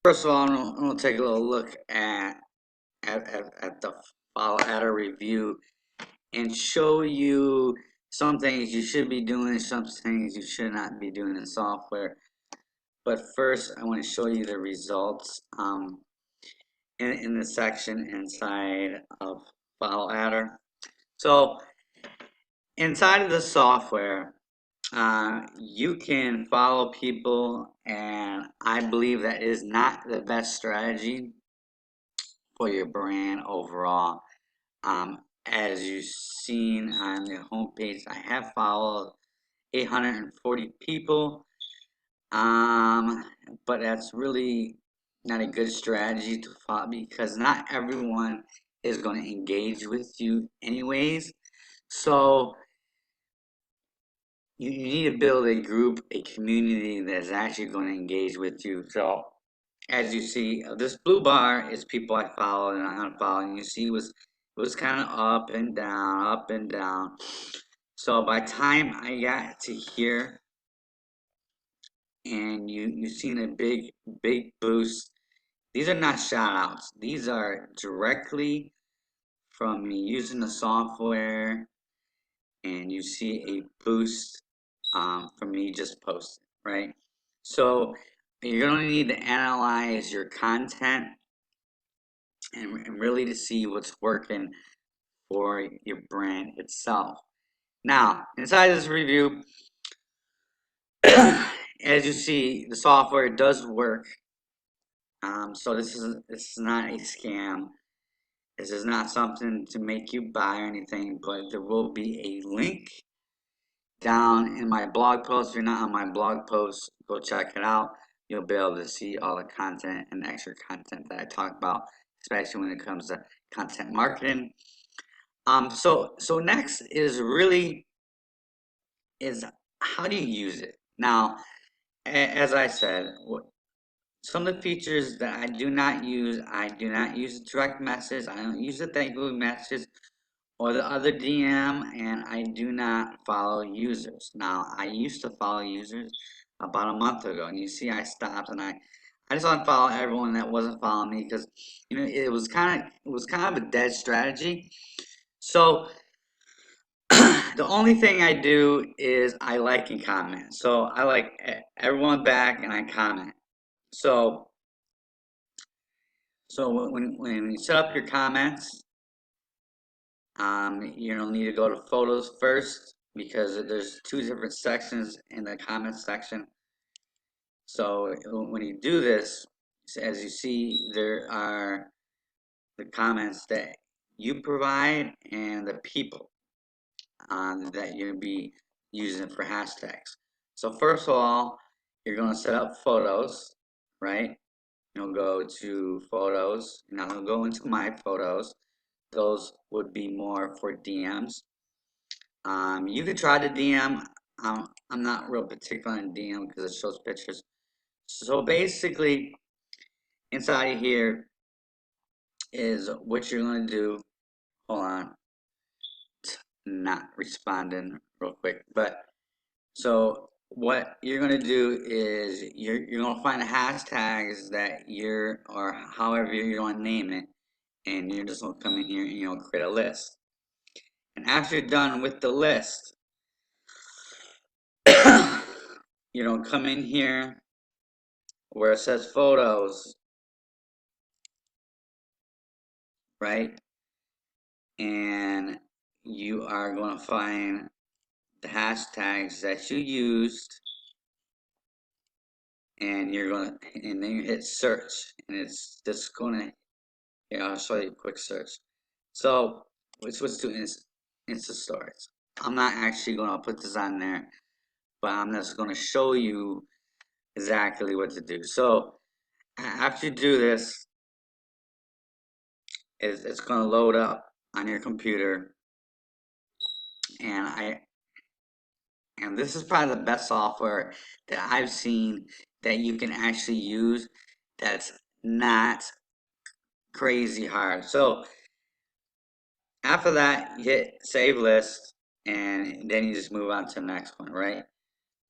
First of all, I'm gonna take a little look at the FollowAdder review and show you some things you should be doing, some things you should not be doing in software. But first, I want to show you the results in the section inside of FollowAdder. So inside of the software, you can follow people, and I believe that is not the best strategy for your brand overall. As you've seen on the homepage, I have followed 840 people, um, but that's really not a good strategy to follow because not everyone is going to engage with you anyways. So you need to build a group, a community that's actually going to engage with you. So as you see, this blue bar is people I follow and I unfollow. And you see, it was kind of up and down, up and down. So by time I got to here, and you've seen a big boost. These are not shout outs. These are directly from me using the software, and you see a boost from me just posting, right? So you're going to need to analyze your content and really to see what's working for your brand itself. Now, inside this review, as you see, the software does work. So this is not a scam. This is not something to make you buy or anything, but there will be a link down in my blog post. If you're not on my blog post, go check it out. You'll be able to see all the content and extra content that I talk about, especially when it comes to content marketing. So next is how do you use it? Now, as I said, some of the features that I do not use direct message. I don't use the thank you message or the other DM, and I do not follow users. Now, I used to follow users about a month ago, and you see I stopped and I just unfollowed everyone that wasn't following me because it was kind of a dead strategy. So the only thing I do is I like and comment. So I like everyone back and I comment. So so when you set up your comments, you'll need to go to photos first because there's two different sections in the comments section. So when you do this, as you see, there are the comments that you provide and the people that you'll be using for hashtags. So first of all, you're going to set up photos, right? You'll go to photos. Now I'll go into my photos. Those would be more for DMs. You could try to DM. I'm not real particular on DM because it shows pictures. So basically, inside of here is what you're going to do. Hold on, not responding real quick. But so what you're going to do is you're going to find the hashtags that or however you're going to name it, and you're just going to come in here and create a list. And after you're done with the list, come in here where it says photos, right? And you are going to find the hashtags that you used, and and then you hit search, and it's just going to, I'll show you a quick search. So we switch to Insta Stories. I'm not actually going to put this on there, but I'm just going to show you exactly what to do. So after you do this, it's going to load up on your computer, and this is probably the best software that I've seen that you can actually use that's not crazy hard. So after that, you hit save list, and then you just move on to the next one, right?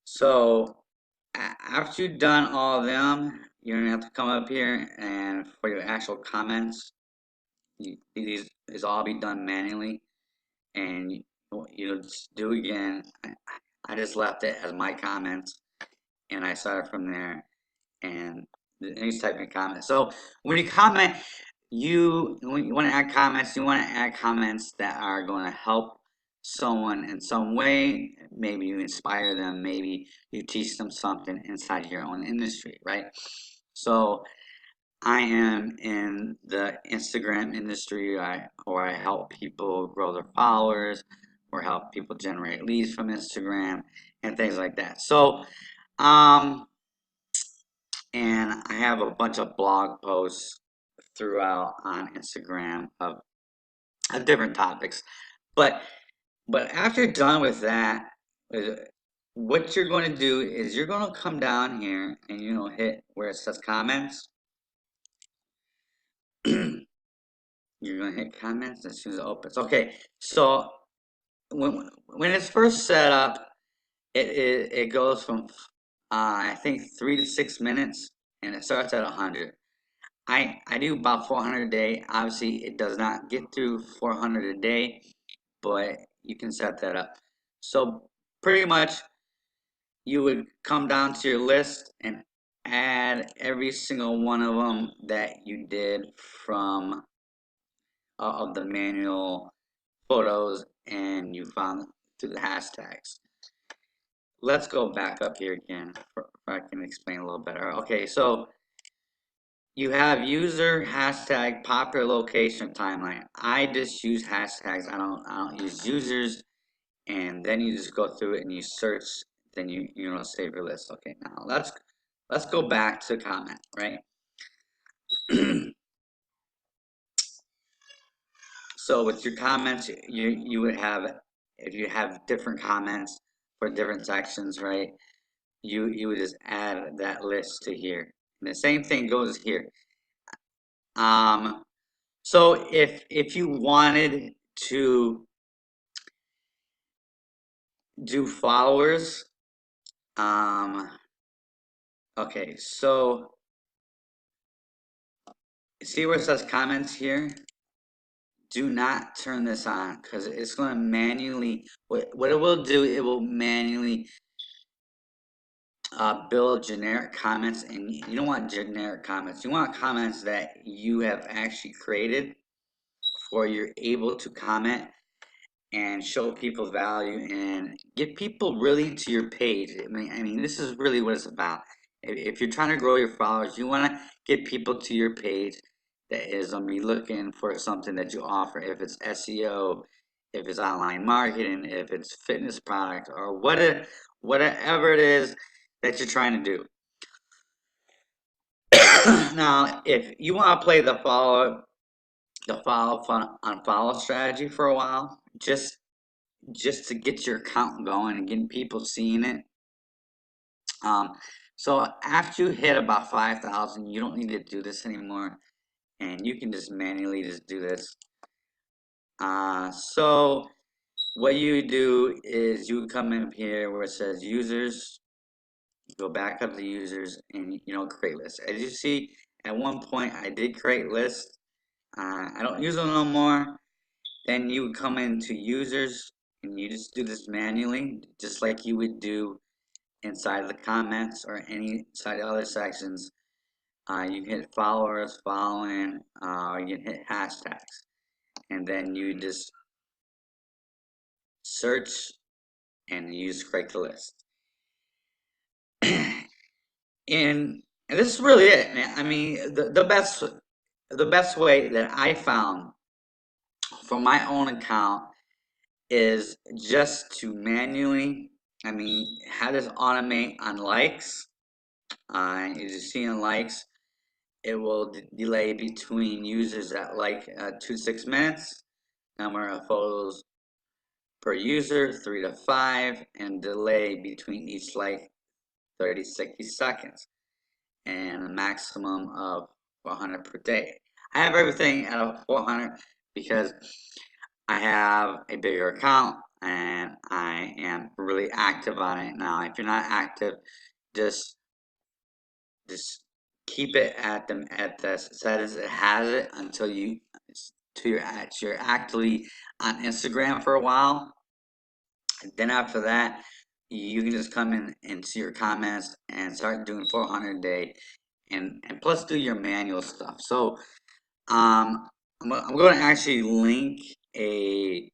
So after you've done all of them, you don't have to come up here, and for your actual comments, these is all be done manually, and you'll just do again. I just left it as my comments, and I started from there, and any type of comment. So when you comment, when you want to add comments, you want to add comments that are going to help someone in some way. Maybe you inspire them, maybe you teach them something inside your own industry, right? So I am in the Instagram industry, or I help people grow their followers, or help people generate leads from Instagram and things like that. So um and I have a bunch of blog posts throughout on Instagram of different topics. But after you're done with that, uh, what you're going to do is you're going to come down here and hit where it says comments. You're going to hit comments as soon as it opens. Okay, so when it's first set up, it goes from I think 3 to 6 minutes, and it starts at 100. I do about 400 a day. Obviously, it does not get through 400 a day, but you can set that up. So pretty much, you would come down to your list and add every single one of them that you did from of the manual photos, and you found through the hashtags. Let's go back up here again, if I can explain a little better. Okay, so you have user, hashtag, popular location, timeline. I just use hashtags. I don't use users. And then you just go through it and you search. Then you save your list. Okay, now let's go back to comment, right? So with your comments, you would have, if you have different comments for different sections, right? You would just add that list to here. And the same thing goes here. So if you wanted to do followers, okay, so see where it says comments here? Do not turn this on, because it's going to manually, what it will do, it will manually build generic comments, and you don't want generic comments. You want comments that you have actually created, or you're able to comment and show people value and get people really to your page. I mean, this is really what it's about. If you're trying to grow your followers, you want to get people to your page that is going to be looking for something that you offer. If it's SEO, if it's online marketing, if it's fitness product, or whatever it is that you're trying to do. Now, if you want to play the follow fun unfollow strategy for a while, just to get your account going and getting people seeing it. So after you hit about 5,000, you don't need to do this anymore, and you can just manually just do this. So what you do is you come in here where it says users, go back up to users, and create lists. As you see, at one point I did create lists. I don't use them no more. Then you would come into users, and you just do this manually, just like you would do inside of the comments or any side of other sections. You can hit followers, following, or you can hit hashtags, and then you just search and use create the list. and this is really it, man. I mean, the best way that I found for my own account is just to manually, have this automate on likes. As you see in likes, it will delay between users that like 2 to 6 minutes, number of photos per user 3 to 5, and delay between each like 30 to 60 seconds, and a maximum of 400 per day. I have everything at a 400 because I have a bigger account and I am really active on it now. If you're not active, just keep it at the status it has it until you're actually on Instagram for a while. And then after that, you can just come in and see your comments and start doing 400 a day, and plus do your manual stuff. So I'm going to actually link a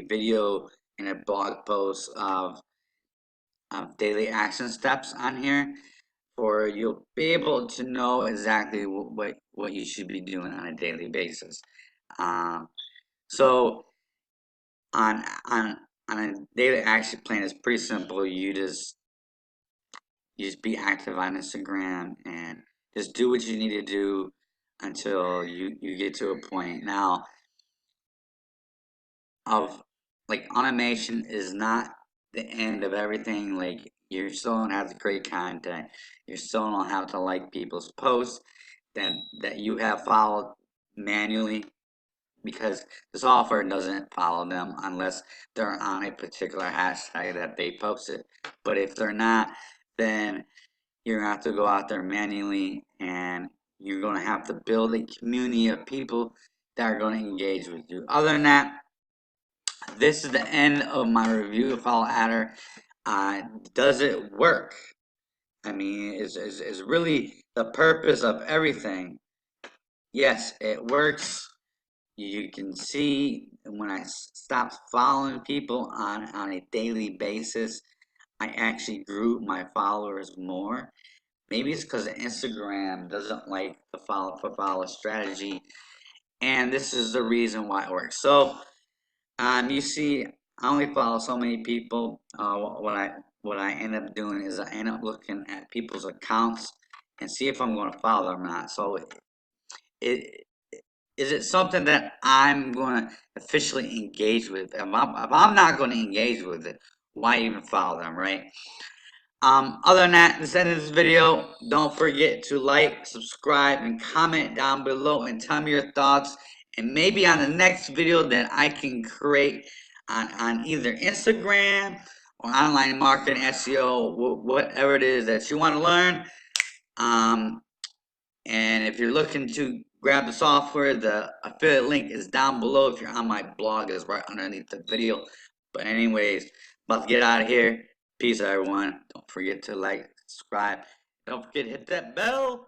video and a blog post of daily action steps on here, for you'll be able to know exactly what you should be doing on a daily basis. Um, so on on on a daily action plan, it's pretty simple. You just be active on Instagram and just do what you need to do until you get to a point. Now, of like, automation is not the end of everything. Like, you still don't have to create content. You still don't have to like people's posts that you have followed manually, because the software doesn't follow them unless they're on a particular hashtag that they posted. But if they're not, then you're gonna have to go out there manually, and you're gonna have to build a community of people that are gonna engage with you. Other than that, this is the end of my review of FollowAdder. Does it work? I mean, is really the purpose of everything. Yes, it works. You can see when I stopped following people on a daily basis, I actually grew my followers more. Maybe it's because Instagram doesn't like the follow strategy, and this is the reason why it works. So, you see, I only follow so many people. What I end up doing is I end up looking at people's accounts and see if I'm going to follow them or not. So, it is it something that I'm going to officially engage with? If I'm not going to engage with it, why even follow them, right? Other than that, this end of this video. Don't forget to like, subscribe, and comment down below and tell me your thoughts. And maybe on the next video that I can create on either Instagram or online marketing, SEO, whatever it is that you want to learn. Um, and if you're looking to grab the software, the affiliate link is down below. If you're on my blog, it's right underneath the video. But anyways, about to get out of here. Peace, everyone. Don't forget to like, subscribe. Don't forget to hit that bell.